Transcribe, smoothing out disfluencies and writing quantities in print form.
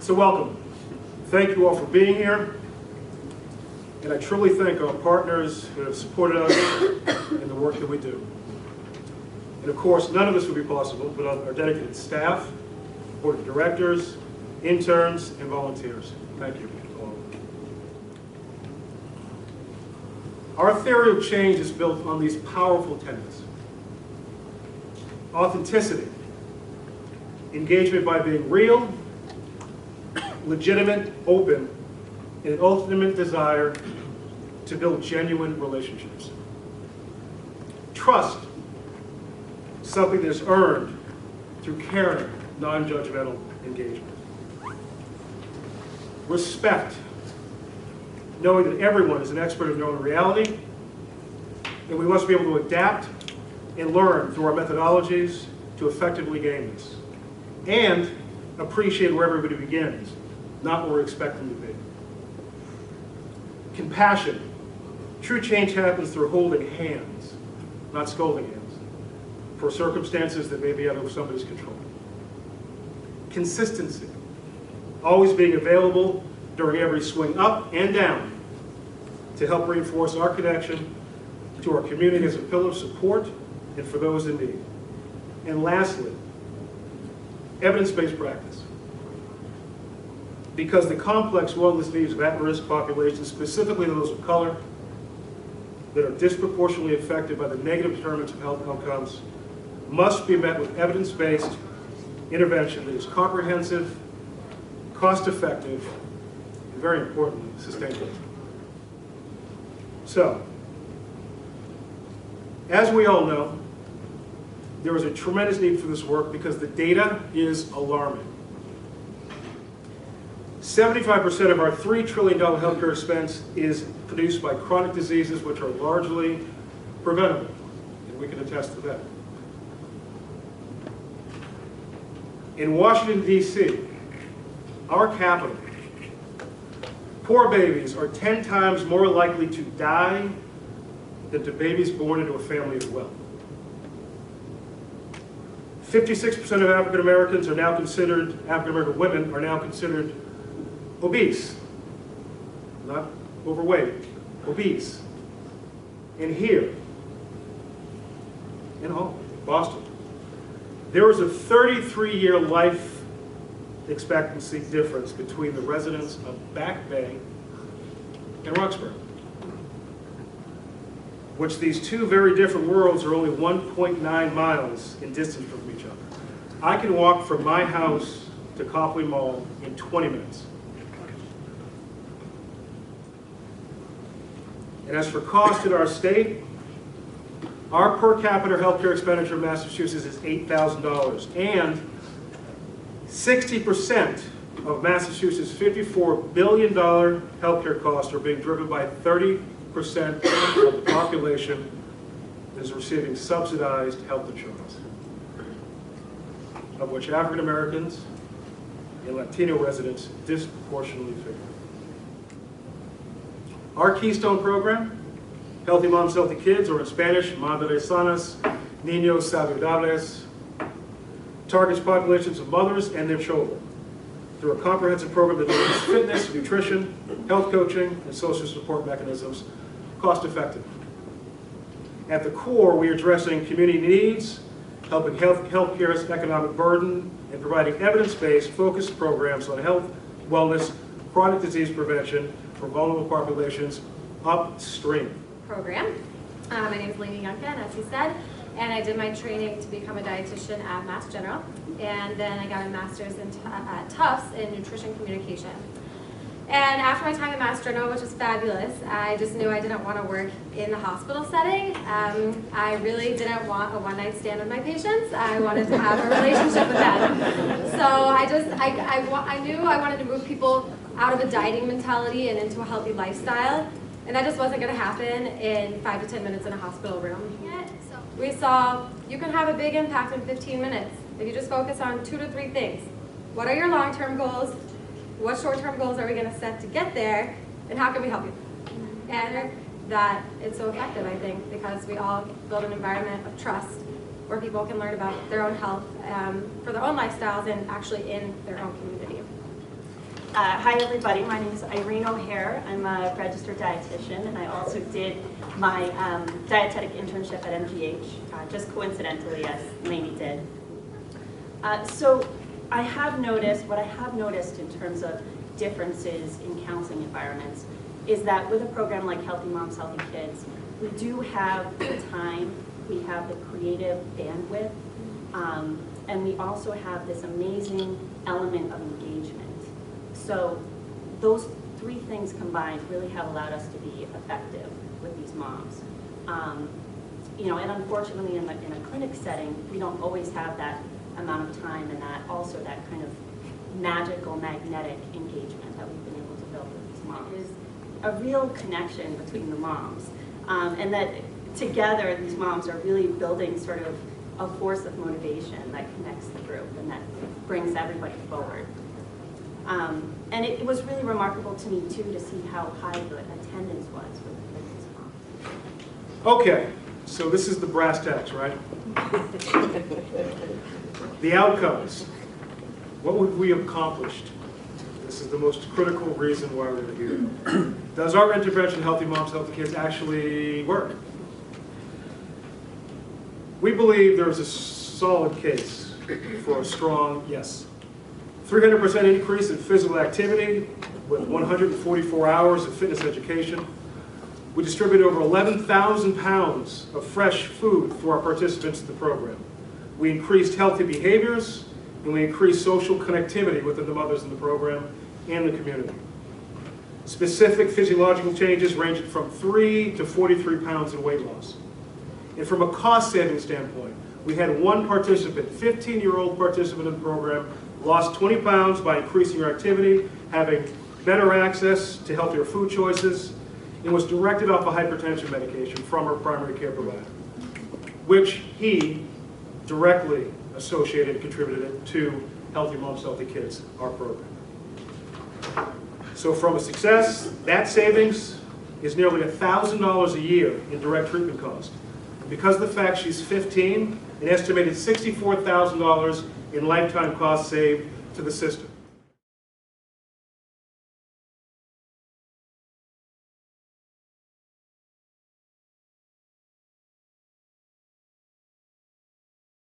So welcome. Thank you all for being here. And I truly thank our partners who have supported us in the work that we do. And of course, none of this would be possible without our dedicated staff, board of directors, interns, and volunteers. Thank you all. Our theory of change is built on these powerful tenets. Authenticity, engagement by being real, legitimate, open, and an ultimate desire to build genuine relationships. Trust, something that is earned through caring, non-judgmental engagement. Respect, knowing that everyone is an expert in their own reality, and we must be able to adapt and learn through our methodologies to effectively gain this. And appreciate where everybody begins, not where we expect them to be. Compassion. True change happens through holding hands, not scolding hands, for circumstances that may be out of somebody's control. Consistency. Always being available during every swing up and down to help reinforce our connection to our community as a pillar of support and for those in need. And lastly, evidence-based practice. Because the complex wellness needs of at-risk populations, specifically those of color, that are disproportionately affected by the negative determinants of health outcomes, must be met with evidence-based intervention that is comprehensive, cost-effective, and very importantly, sustainable. So, as we all know, there is a tremendous need for this work because the data is alarming. 75% of our $3 trillion healthcare expense is produced by chronic diseases which are largely preventable, and we can attest to that. In Washington, D.C., our capital, poor babies are 10 times more likely to die than to babies born into a family of wealth. 56% of African Americans are now considered, African American women are now considered obese, not overweight, obese. And here, in Boston, there is a 33-year life expectancy difference between the residents of Back Bay and Roxbury, which these two very different worlds are only 1.9 miles in distance from each other. I can walk from my house to Copley Mall in 20 minutes. And as for cost in our state, our per capita healthcare expenditure in Massachusetts is $8,000, and 60% of Massachusetts' $54 billion healthcare costs are being driven by 30% of the population that is receiving subsidized health insurance, of which African Americans and Latino residents disproportionately figure. Our Keystone program, Healthy Moms, Healthy Kids, or in Spanish, Madres Sanas, Niños Saludables, targets populations of mothers and their children through a comprehensive program that delivers fitness, nutrition, health coaching, and social support mechanisms cost-effectively. At the core, we are addressing community needs, helping healthcare's economic burden, and providing evidence-based, focused programs on health, wellness, chronic disease prevention for vulnerable populations upstream. Program. My name is Lainey Youngkin, as he said, and I did my training to become a dietitian at Mass General, and then I got a master's at Tufts in nutrition communication. And after my time at Mass General, which was fabulous, I just knew I didn't want to work in the hospital setting. I really didn't want a one-night stand with my patients. I wanted to have a relationship with them. So I knew I wanted to move people out of a dieting mentality and into a healthy lifestyle. And that just wasn't going to happen in 5 to 10 minutes in a hospital room. We saw you can have a big impact in 15 minutes if you just focus on 2 to 3 things. What are your long-term goals? What short-term goals are we going to set to get there? And how can we help you? And that it's so effective, I think, because we all build an environment of trust where people can learn about their own health for their own lifestyles and actually in their own community. Hi everybody, my name is Irene O'Hare. I'm a registered dietitian and I also did my dietetic internship at MGH, just coincidentally as Lainey did. So what I have noticed in terms of differences in counseling environments is that with a program like Healthy Moms, Healthy Kids, we do have the time, we have the creative bandwidth, and we also have this amazing element of engagement. So those three things combined really have allowed us to be effective with these moms. You know, and unfortunately in a clinic setting, we don't always have that amount of time and that kind of magical, magnetic engagement that we've been able to build with these moms. There's a real connection between the moms, and that together these moms are really building sort of a force of motivation that connects the group and that brings everybody forward. And it was really remarkable to me too to see how high the attendance was with these moms. Okay, so this is the brass tacks, right? The outcomes. What would we have accomplished? This is the most critical reason why we're here. Does our intervention, Healthy Moms, Healthy Kids, actually work? We believe there's a solid case for a strong yes. 300% increase in physical activity with 144 hours of fitness education. We distribute over 11,000 pounds of fresh food for our participants in the program. We increased healthy behaviors, and we increased social connectivity within the mothers in the program and the community. Specific physiological changes ranging from 3 to 43 pounds in weight loss. And from a cost-saving standpoint, we had one participant, 15-year-old participant in the program, lost 20 pounds by increasing her activity, having better access to healthier food choices, and was directed off a hypertension medication from her primary care provider, which he directly associated and contributed to Healthy Moms, Healthy Kids, our program. So from a success, that savings is nearly $1,000 a year in direct treatment cost. And because of the fact she's 15, an estimated $64,000 in lifetime costs saved to the system.